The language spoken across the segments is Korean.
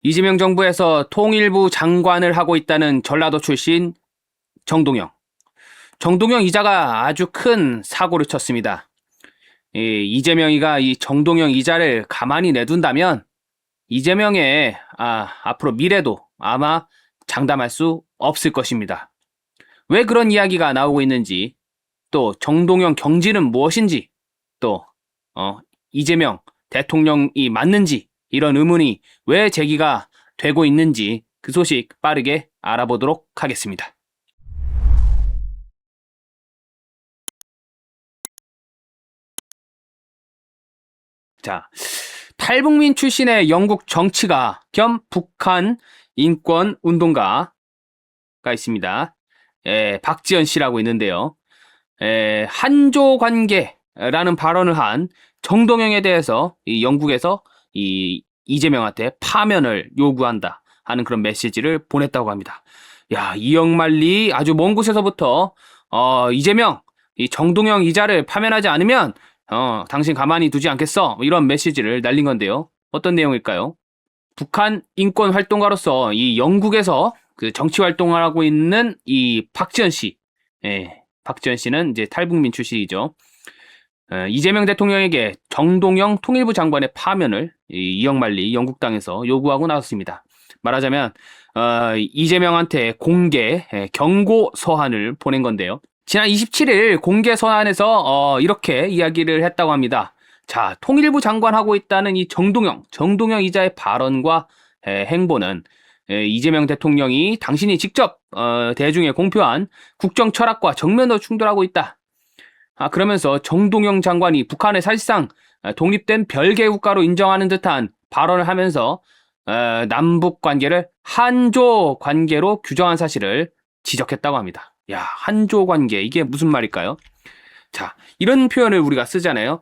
이재명 정부에서 통일부 장관을 하고 있다는 전라도 출신 정동영. 정동영 이자가 아주 큰 사고를 쳤습니다. 이재명이가 이 정동영 이자를 가만히 내둔다면 이재명의 앞으로 미래도 아마 장담할 수 없을 것입니다. 왜 그런 이야기가 나오고 있는지, 또 정동영 경지는 무엇인지, 또 이재명 대통령이 맞는지, 이런 의문이 왜 제기가 되고 있는지 그 소식 빠르게 알아보도록 하겠습니다. 자, 탈북민 출신의 영국 정치가 겸 북한 인권 운동가가 있습니다. 박지원 씨라고 있는데요. 한조 관계라는 발언을 한 정동영에 대해서 이 영국에서 이재명한테 파면을 요구한다 하는 그런 메시지를 보냈다고 합니다. 야, 이영만리 아주 먼 곳에서부터 이재명, 이 정동영 이자를 파면하지 않으면 당신 가만히 두지 않겠어, 이런 메시지를 날린 건데요. 어떤 내용일까요? 북한 인권 활동가로서 이 영국에서 그 정치 활동을 하고 있는 이 박지원 씨, 박지원 씨는 이제 탈북민 출신이죠. 이재명 대통령에게 정동영 통일부 장관의 파면을 이영만리 영국 땅에서 요구하고 나섰습니다. 말하자면 이재명한테 공개 경고 서한을 보낸 건데요. 지난 27일 공개 서한에서 이렇게 이야기를 했다고 합니다. 자, 통일부 장관하고 있다는 이 정동영 이자의 발언과 행보는 이재명 대통령이 당신이 직접 대중에 공표한 국정 철학과 정면으로 충돌하고 있다. 그러면서 정동영 장관이 북한을 사실상 독립된 별개 국가로 인정하는 듯한 발언을 하면서 남북 관계를 한조 관계로 규정한 사실을 지적했다고 합니다. 야, 한조 관계, 이게 무슨 말일까요? 자, 이런 표현을 우리가 쓰잖아요.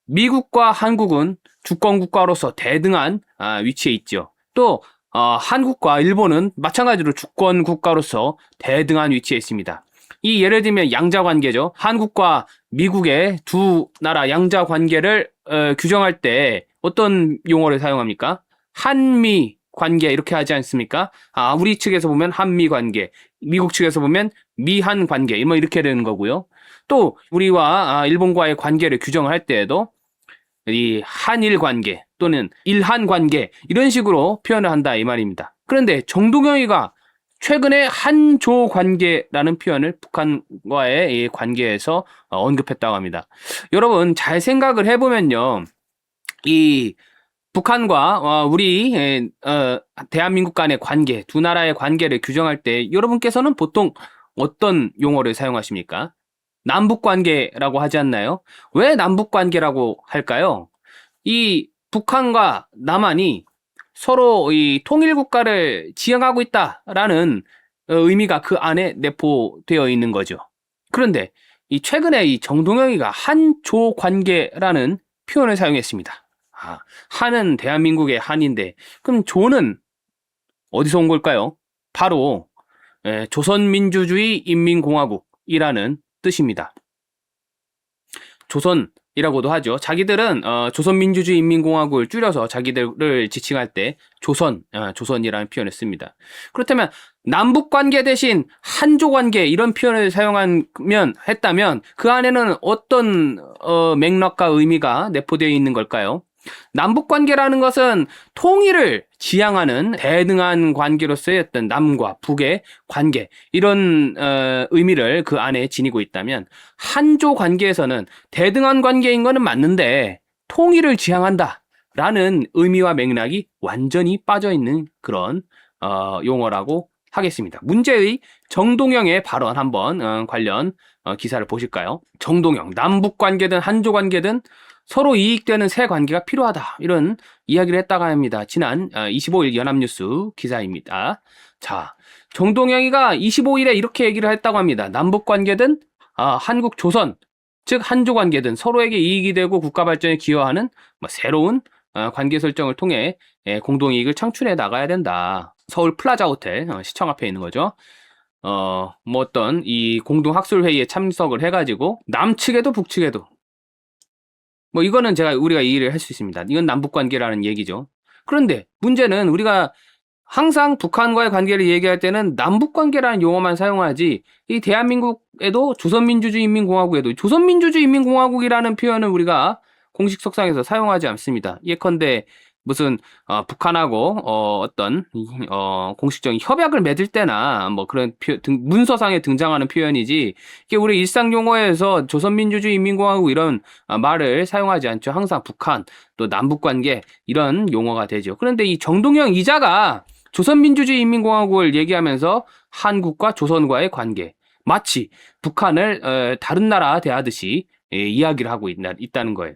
미국과 한국은 주권 국가로서 대등한 위치에 있죠. 또 한국과 일본은 마찬가지로 주권 국가로서 대등한 위치에 있습니다. 이 예를 들면 양자 관계죠. 한국과 미국의 두 나라 양자 관계를 규정할 때 어떤 용어를 사용합니까? 한미 관계, 이렇게 하지 않습니까? 우리 측에서 보면 한미 관계, 미국 측에서 보면 미한 관계, 뭐 이렇게 되는 거고요. 또 우리와 일본과의 관계를 규정을 할 때에도 이 한일 관계 또는 일한 관계, 이런 식으로 표현을 한다, 이 말입니다. 그런데 정동영이가 최근에 한조 관계라는 표현을 북한과의 이 관계에서 언급했다고 합니다. 여러분 잘 생각을 해보면요, 이 북한과 우리 대한민국 간의 관계, 두 나라의 관계를 규정할 때 여러분께서는 보통 어떤 용어를 사용하십니까? 남북 관계라고 하지 않나요? 왜 남북 관계라고 할까요? 이 북한과 남한이 서로 이 통일 국가를 지향하고 있다라는 의미가 그 안에 내포되어 있는 거죠. 그런데 최근에 이 정동영이가 한조 관계라는 표현을 사용했습니다. 한은 대한민국의 한인데, 그럼 조는 어디서 온 걸까요? 바로 조선민주주의 인민공화국이라는 뜻입니다. 조선이라고도 하죠. 자기들은 조선민주주의 인민공화국을 줄여서 자기들을 지칭할 때 조선이라는 표현을 씁니다. 그렇다면 남북관계 대신 한조관계, 이런 표현을 했다면 그 안에는 어떤 맥락과 의미가 내포되어 있는 걸까요? 남북관계라는 것은 통일을 지향하는 대등한 관계로서의 어떤 남과 북의 관계, 이런 의미를 그 안에 지니고 있다면, 한조 관계에서는 대등한 관계인 것은 맞는데 통일을 지향한다 라는 의미와 맥락이 완전히 빠져있는 그런 용어라고 하겠습니다. 문제의 정동영의 발언 한번 관련 기사를 보실까요? 정동영, 남북 관계든 한조 관계든 서로 이익되는 새 관계가 필요하다, 이런 이야기를 했다고 합니다. 지난 25일 연합뉴스 기사입니다. 자, 정동영이가 25일에 이렇게 얘기를 했다고 합니다. 남북 관계든 한국 조선, 즉 한조 관계든 서로에게 이익이 되고 국가 발전에 기여하는 새로운 관계 설정을 통해 공동이익을 창출해 나가야 된다. 서울 플라자 호텔 시청 앞에 있는 거죠. 어떤 이 공동 학술 회의에 참석을 해가지고 남측에도 북측에도 이거는 우리가 이해를 할 수 있습니다. 이건 남북 관계라는 얘기죠. 그런데 문제는 우리가 항상 북한과의 관계를 얘기할 때는 남북관계라는 용어만 사용하지, 이 대한민국에도 조선민주주의인민공화국에도 조선민주주의인민공화국이라는 표현을 우리가 공식 석상에서 사용하지 않습니다. 예컨대 무슨 북한하고 어떤 공식적인 협약을 맺을 때나 뭐 그런 문서상에 등장하는 표현이지, 이게 우리 일상 용어에서 조선민주주의인민공화국 이런 말을 사용하지 않죠. 항상 북한 또 남북관계 이런 용어가 되죠. 그런데 이 정동영 이자가 조선민주주의인민공화국을 얘기하면서 한국과 조선과의 관계, 마치 북한을 다른 나라 대하듯이 이야기를 하고 있다는 거예요.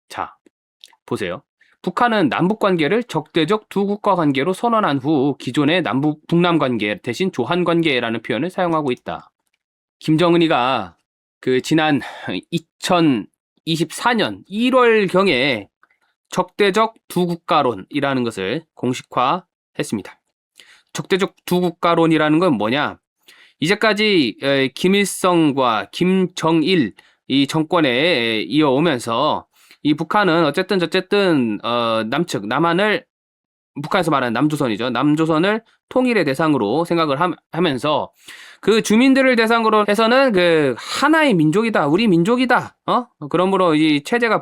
자, 보세요. 북한은 남북 관계를 적대적 두 국가 관계로 선언한 후 기존의 북남 관계 대신 조한 관계라는 표현을 사용하고 있다. 김정은이가 그 지난 2024년 1월경에 적대적 두 국가론이라는 것을 공식화했습니다. 적대적 두 국가론이라는 건 뭐냐? 이제까지 김일성과 김정일 이 정권에 이어오면서 이 북한은 어쨌든 남측 남한을, 북한에서 말하는 남조선이죠. 남조선을 통일의 대상으로 생각을 하면서 그 주민들을 대상으로 해서는 그 하나의 민족이다, 우리 민족이다. 그러므로 이 체제가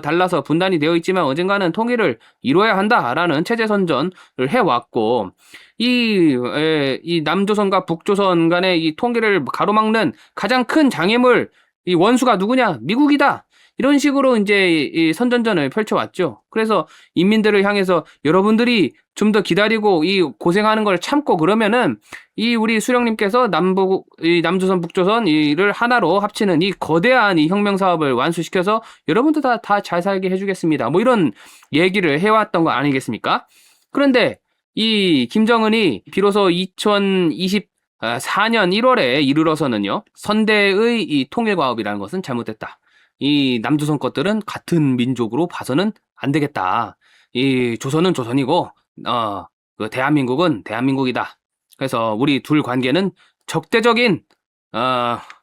달라서 분단이 되어 있지만 언젠가는 통일을 이루어야 한다라는 체제 선전을 해왔고, 이 남조선과 북조선 간의 이 통일을 가로막는 가장 큰 장애물, 이 원수가 누구냐? 미국이다. 이런 식으로 이제 이 선전전을 펼쳐왔죠. 그래서 인민들을 향해서 여러분들이 좀 더 기다리고 이 고생하는 걸 참고 그러면은 이 우리 수령님께서 남조선 북조선 이를 하나로 합치는 이 거대한 이 혁명 사업을 완수시켜서 여러분들 다 잘 살게 해주겠습니다. 뭐 이런 얘기를 해왔던 거 아니겠습니까? 그런데 이 김정은이 비로소 2024년 1월에 이르러서는요, 선대의 이 통일과업이라는 것은 잘못됐다. 이 남조선 것들은 같은 민족으로 봐서는 안 되겠다. 이 조선은 조선이고, 그 대한민국은 대한민국이다. 그래서 우리 둘 관계는 적대적인,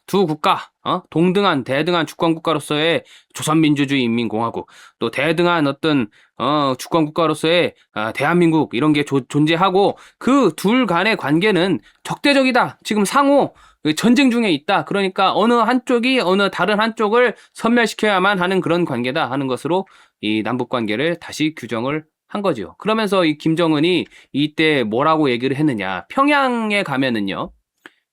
두 국가, 동등한, 대등한 주권국가로서의 조선민주주의인민공화국, 또 대등한 어떤, 주권국가로서의, 대한민국, 이런 게 존재하고, 그 둘 간의 관계는 적대적이다. 지금 상호, 전쟁 중에 있다. 그러니까 어느 한쪽이 어느 다른 한쪽을 섬멸시켜야만 하는 그런 관계다 하는 것으로 이 남북 관계를 다시 규정을 한 거죠. 그러면서 이 김정은이 이때 뭐라고 얘기를 했느냐? 평양에 가면은요,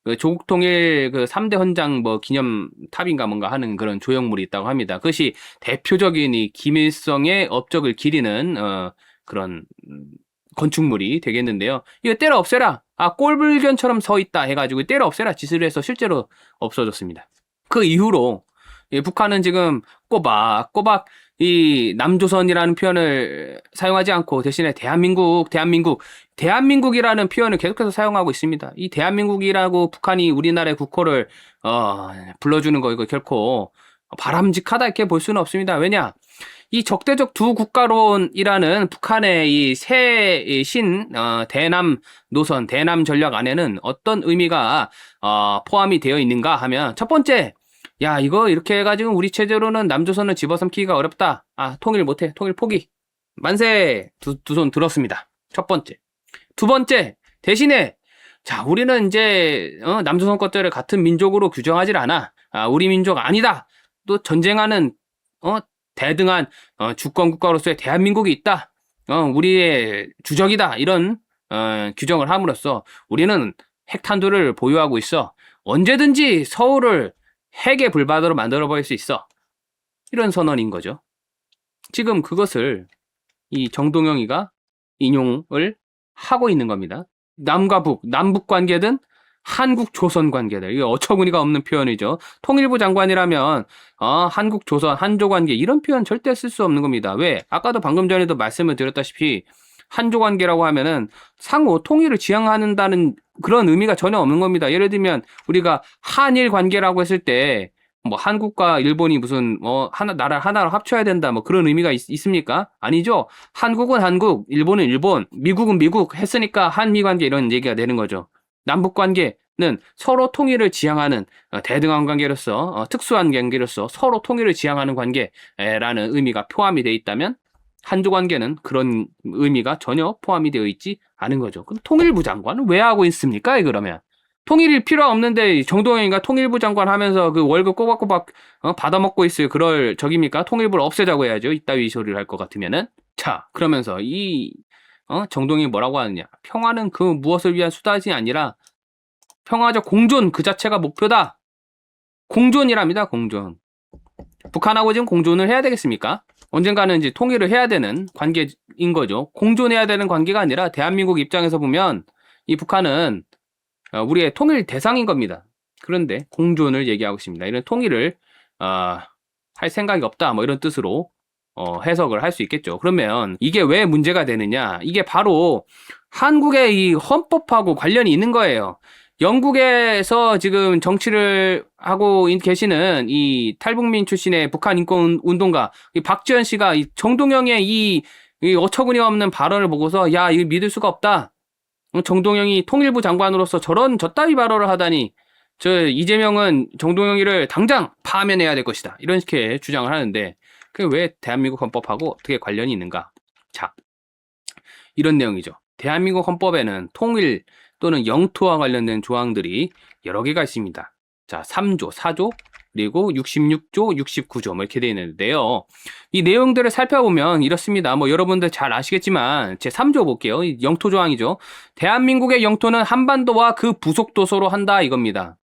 그 조국 통일 그 3대 헌장 뭐 기념탑인가 뭔가 하는 그런 조형물이 있다고 합니다. 그것이 대표적인 이 김일성의 업적을 기리는 그런 건축물이 되겠는데요. 이거 때려 없애라. 꼴불견처럼 서 있다 해가지고 때려 없애라 지시를 해서 실제로 없어졌습니다. 그 이후로 북한은 지금 꼬박꼬박 이 남조선이라는 표현을 사용하지 않고 대신에 대한민국이라는 표현을 계속해서 사용하고 있습니다. 이 대한민국이라고 북한이 우리나라의 국호를 불러주는 거 이거 결코 바람직하다 이렇게 볼 수는 없습니다. 왜냐? 이 적대적 두 국가론이라는 북한의 이 새 대남 노선, 대남 전략 안에는 어떤 의미가 포함이 되어 있는가 하면, 첫 번째, 야, 이거 이렇게 해가지고 우리 체제로는 남조선을 집어삼키기가 어렵다. 통일 못해. 통일 포기. 만세. 두 손 들었습니다. 첫 번째. 두 번째, 대신에 자, 우리는 이제 남조선 것들을 같은 민족으로 규정하지 않아. 우리 민족 아니다. 또 전쟁하는 대등한 주권 국가로서의 대한민국이 있다. 우리의 주적이다. 이런 규정을 함으로써 우리는 핵탄두를 보유하고 있어. 언제든지 서울을 핵의 불바다로 만들어버릴 수 있어. 이런 선언인 거죠. 지금 그것을 이 정동영이가 인용을 하고 있는 겁니다. 남과 북, 남북 관계든 한국 조선 관계들, 이게 어처구니가 없는 표현이죠. 통일부 장관이라면 한국 조선 한조 관계 이런 표현 절대 쓸 수 없는 겁니다. 왜? 아까도 방금 전에도 말씀을 드렸다시피 한조 관계라고 하면은 상호 통일을 지향한다는 그런 의미가 전혀 없는 겁니다. 예를 들면 우리가 한일 관계라고 했을 때 뭐 한국과 일본이 무슨 나라 하나로 합쳐야 된다 뭐 그런 의미가 있습니까? 아니죠. 한국은 한국, 일본은 일본, 미국은 미국 했으니까 한미 관계 이런 얘기가 되는 거죠. 남북 관계는 서로 통일을 지향하는 대등한 관계로서 특수한 관계로서 서로 통일을 지향하는 관계라는 의미가 포함이 돼 있다면, 한조 관계는 그런 의미가 전혀 포함이 되어 있지 않은 거죠. 그럼 통일부 장관은 왜 하고 있습니까? 그러면 통일이 필요 없는데 정동영이가 통일부 장관 하면서 그 월급 꼬박꼬박 받아먹고 있을 그럴 적입니까? 통일부를 없애자고 해야죠. 이따위 소리를 할 것 같으면은. 자, 그러면서 이 정동영이 뭐라고 하느냐? 평화는 그 무엇을 위한 수단이 아니라 평화적 공존 그 자체가 목표다. 공존이랍니다. 공존. 북한하고 지금 공존을 해야 되겠습니까? 언젠가는 이제 통일을 해야 되는 관계인 거죠. 공존해야 되는 관계가 아니라 대한민국 입장에서 보면 이 북한은 우리의 통일 대상인 겁니다. 그런데 공존을 얘기하고 있습니다. 이런 통일을 할 생각이 없다. 뭐 이런 뜻으로 해석을 할 수 있겠죠. 그러면 이게 왜 문제가 되느냐? 이게 바로 한국의 이 헌법하고 관련이 있는 거예요. 영국에서 지금 정치를 하고 계시는 이 탈북민 출신의 북한 인권 운동가 이 박지원 씨가 이 정동영의 이 어처구니 없는 발언을 보고서 야, 이거 믿을 수가 없다. 정동영이 통일부 장관으로서 저따위 발언을 하다니 이재명은 정동영이를 당장 파면해야 될 것이다. 이런 식의 주장을 하는데 그게 왜 대한민국 헌법하고 어떻게 관련이 있는가? 자, 이런 내용이죠. 대한민국 헌법에는 통일 또는 영토와 관련된 조항들이 여러 개가 있습니다. 자, 3조, 4조, 그리고 66조, 69조 뭐 이렇게 되어 있는데요. 이 내용들을 살펴보면 이렇습니다. 뭐 여러분들 잘 아시겠지만 제 3조 볼게요. 영토 조항이죠. 대한민국의 영토는 한반도와 그 부속 도서로 한다 이겁니다.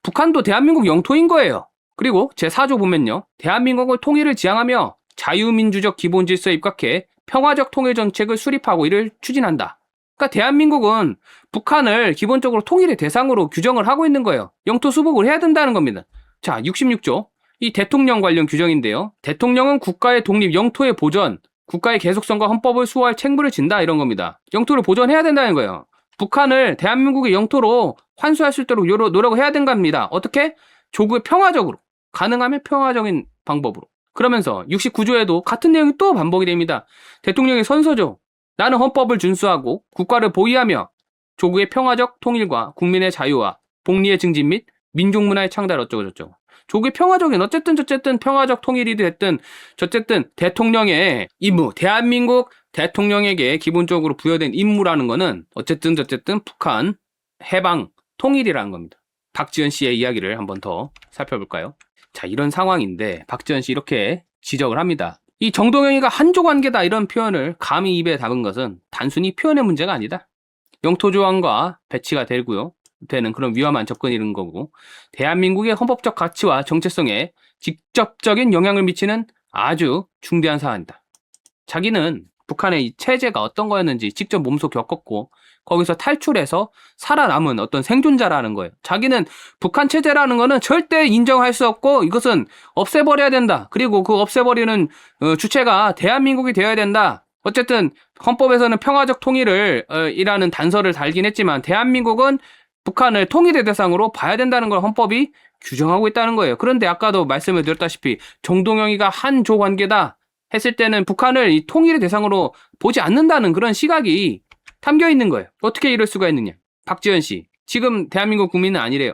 북한도 대한민국 영토인 거예요. 그리고 제 4조 보면요. 대한민국을 통일을 지향하며 자유민주적 기본 질서에 입각해 평화적 통일 정책을 수립하고 이를 추진한다. 그러니까 대한민국은 북한을 기본적으로 통일의 대상으로 규정을 하고 있는 거예요. 영토 수복을 해야 된다는 겁니다. 자, 66조. 이 대통령 관련 규정인데요. 대통령은 국가의 독립, 영토의 보전, 국가의 계속성과 헌법을 수호할 책무를 진다 이런 겁니다. 영토를 보존해야 된다는 거예요. 북한을 대한민국의 영토로 환수할 수 있도록 노력을 해야 된답니다 어떻게? 조국의 평화적으로. 가능하면 평화적인 방법으로. 그러면서 69조에도 같은 내용이 또 반복이 됩니다. 대통령의 선서죠. 나는 헌법을 준수하고 국가를 보위하며 조국의 평화적 통일과 국민의 자유와 복리의 증진 및 민족문화의 창달 어쩌고저쩌고. 조국의 평화적인 어쨌든 평화적 통일이 됐든 어쨌든 대통령의 임무, 대한민국 대통령에게 기본적으로 부여된 임무라는 거는 어쨌든 북한 해방 통일이라는 겁니다. 박지원 씨의 이야기를 한번 더 살펴볼까요? 자, 이런 상황인데 박지원 씨 이렇게 지적을 합니다. 이 정동영이가 한조 관계다 이런 표현을 감히 입에 담은 것은 단순히 표현의 문제가 아니다. 영토 조항과 배치가 되는 그런 위험한 접근이라는 거고 대한민국의 헌법적 가치와 정체성에 직접적인 영향을 미치는 아주 중대한 사안이다. 자기는 북한의 이 체제가 어떤 거였는지 직접 몸소 겪었고 거기서 탈출해서 살아남은 어떤 생존자라는 거예요. 자기는 북한 체제라는 거는 절대 인정할 수 없고 이것은 없애버려야 된다. 그리고 그 없애버리는 주체가 대한민국이 되어야 된다. 어쨌든 헌법에서는 평화적 통일을 이라는 단서를 달긴 했지만 대한민국은 북한을 통일의 대상으로 봐야 된다는 걸 헌법이 규정하고 있다는 거예요. 그런데 아까도 말씀을 드렸다시피 정동영이가 한조 관계다 했을 때는 북한을 이 통일의 대상으로 보지 않는다는 그런 시각이 담겨 있는 거예요. 어떻게 이럴 수가 있느냐. 박지원 씨, 지금 대한민국 국민은 아니래요.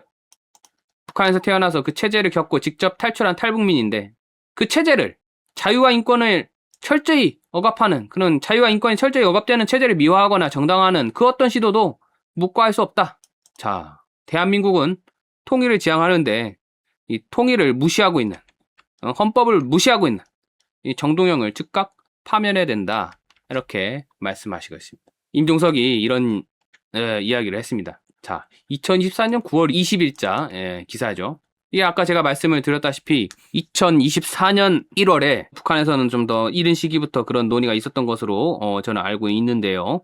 북한에서 태어나서 그 체제를 겪고 직접 탈출한 탈북민인데 그 체제를 자유와 인권을 철저히 억압하는 그런 자유와 인권이 철저히 억압되는 체제를 미화하거나 정당화하는 그 어떤 시도도 묵과할 수 없다. 자, 대한민국은 통일을 지향하는데 이 통일을 무시하고 있는 헌법을 무시하고 있는 이 정동영을 즉각 파면해야 된다. 이렇게 말씀하시고 있습니다. 임종석이 이런 이야기를 했습니다. 자, 2024년 9월 20일자 기사죠. 이게 아까 제가 말씀을 드렸다시피 2024년 1월에 북한에서는 좀 더 이른 시기부터 그런 논의가 있었던 것으로 저는 알고 있는데요.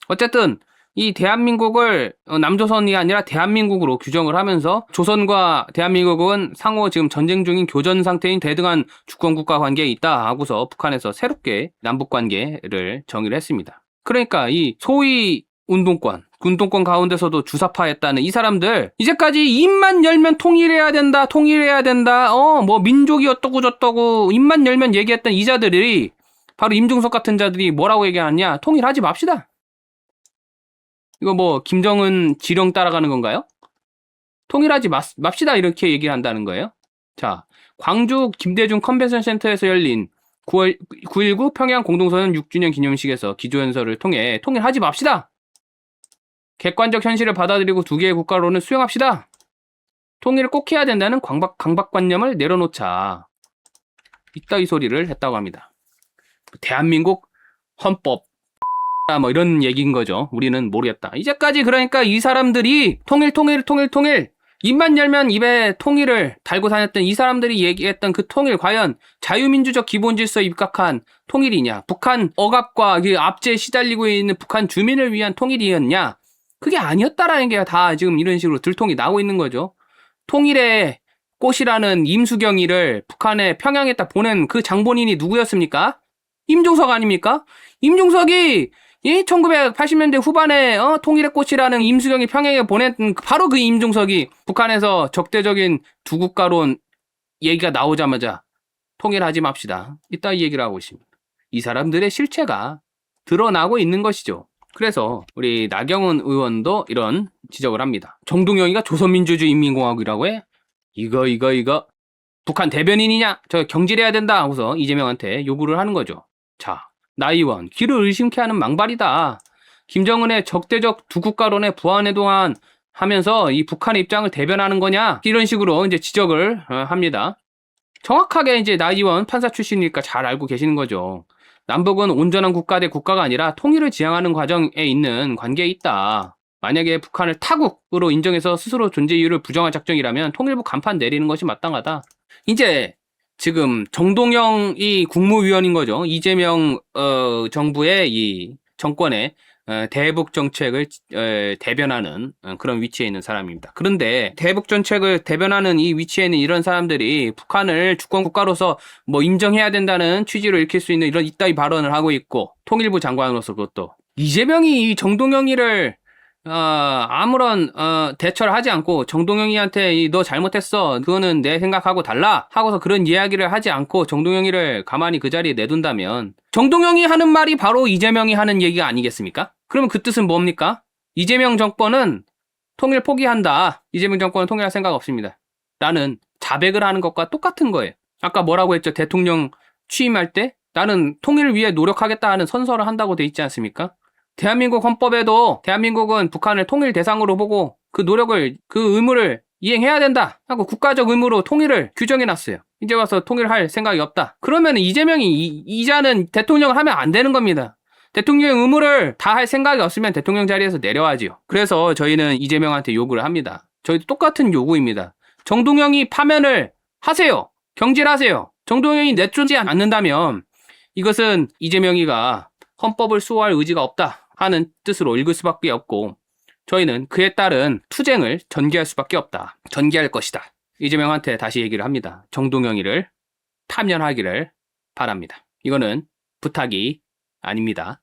어쨌든 이 대한민국을 남조선이 아니라 대한민국으로 규정을 하면서 조선과 대한민국은 상호 지금 전쟁 중인 교전 상태인 대등한 주권국가 관계에 있다 하고서 북한에서 새롭게 남북관계를 정의를 했습니다. 그러니까 이 소위 운동권 가운데서도 주사파였다는 이 사람들 이제까지 입만 열면 통일해야 된다 뭐 민족이 어떠고 저떠고 입만 열면 얘기했던 이 자들이 바로 임종석 같은 자들이 뭐라고 얘기하냐. 통일하지 맙시다. 이거 뭐 김정은 지령 따라가는 건가요? 통일하지 맙시다 이렇게 얘기를 한다는 거예요. 자, 광주 김대중 컨벤션 센터에서 열린 9.19 평양 공동선언 6주년 기념식에서 기조연설을 통해 통일하지 맙시다. 객관적 현실을 받아들이고 두 개의 국가로는 수용합시다. 통일을 꼭 해야 된다는 강박관념을 내려놓자. 이따위 소리를 했다고 합니다. 대한민국 헌법 뭐 이런 얘기인 거죠. 우리는 모르겠다. 이제까지 그러니까 이 사람들이 통일 입만 열면 입에 통일을 달고 다녔던 이 사람들이 얘기했던 그 통일 과연 자유민주적 기본질서에 입각한 통일이냐, 북한 억압과 그 압제에 시달리고 있는 북한 주민을 위한 통일이었냐, 그게 아니었다라는 게 다 지금 이런 식으로 들통이 나고 있는 거죠. 통일의 꽃이라는 임수경이를 북한의 평양에다 보낸 그 장본인이 누구였습니까? 임종석 아닙니까? 임종석이 1980년대 후반에 통일의 꽃이라는 임수경이 평양에 보낸 바로 그 임종석이 북한에서 적대적인 두 국가론 얘기가 나오자마자 통일하지 맙시다. 이따 이 얘기를 하고 있습니다. 이 사람들의 실체가 드러나고 있는 것이죠. 그래서 우리 나경원 의원도 이런 지적을 합니다. 정동영이가 조선민주주의인민공화국이라고 해? 이거 북한 대변인이냐? 저 경질해야 된다 하고서 이재명한테 요구를 하는 거죠. 자, 나 의원 귀를 의심케 하는 망발이다. 김정은의 적대적 두 국가론에 부안해동안 하면서 이 북한의 입장을 대변하는 거냐? 이런 식으로 이제 지적을 합니다. 정확하게 이제 나 의원 판사 출신이니까 잘 알고 계시는 거죠. 남북은 온전한 국가 대 국가가 아니라 통일을 지향하는 과정에 있는 관계에 있다. 만약에 북한을 타국으로 인정해서 스스로 존재 이유를 부정할 작정이라면 통일부 간판 내리는 것이 마땅하다. 이제 지금 정동영이 국무위원인 거죠. 이재명 정부의 이 정권의 대북 정책을 대변하는 그런 위치에 있는 사람입니다. 그런데 대북 정책을 대변하는 이 위치에 있는 이런 사람들이 북한을 주권 국가로서 뭐 인정해야 된다는 취지로 읽힐 수 있는 이런 이따위 발언을 하고 있고, 통일부 장관으로서 그것도 이재명이 이 정동영이를 아무런 대처를 하지 않고 정동영이한테 너 잘못했어, 그거는 내 생각하고 달라 하고서 그런 이야기를 하지 않고 정동영이를 가만히 그 자리에 내둔다면 정동영이 하는 말이 바로 이재명이 하는 얘기가 아니겠습니까? 그러면 그 뜻은 뭡니까? 이재명 정권은 통일 포기한다. 이재명 정권은 통일할 생각 없습니다. 나는 자백을 하는 것과 똑같은 거예요. 아까 뭐라고 했죠? 대통령 취임할 때 나는 통일을 위해 노력하겠다 하는 선서를 한다고 돼 있지 않습니까? 대한민국 헌법에도 대한민국은 북한을 통일 대상으로 보고 그 노력을, 그 의무를 이행해야 된다 하고 국가적 의무로 통일을 규정해놨어요. 이제 와서 통일할 생각이 없다. 그러면 이재명이 이자는 대통령을 하면 안 되는 겁니다. 대통령의 의무를 다 할 생각이 없으면 대통령 자리에서 내려와지요. 그래서 저희는 이재명한테 요구를 합니다. 저희도 똑같은 요구입니다. 정동영이 파면을 하세요. 경질하세요. 정동영이 내쫓지 않는다면 이것은 이재명이가 헌법을 수호할 의지가 없다 하는 뜻으로 읽을 수밖에 없고, 저희는 그에 따른 투쟁을 전개할 수밖에 없다. 전개할 것이다. 이재명한테 다시 얘기를 합니다. 정동영이를 파면하기를 바랍니다. 이거는 부탁이 아닙니다.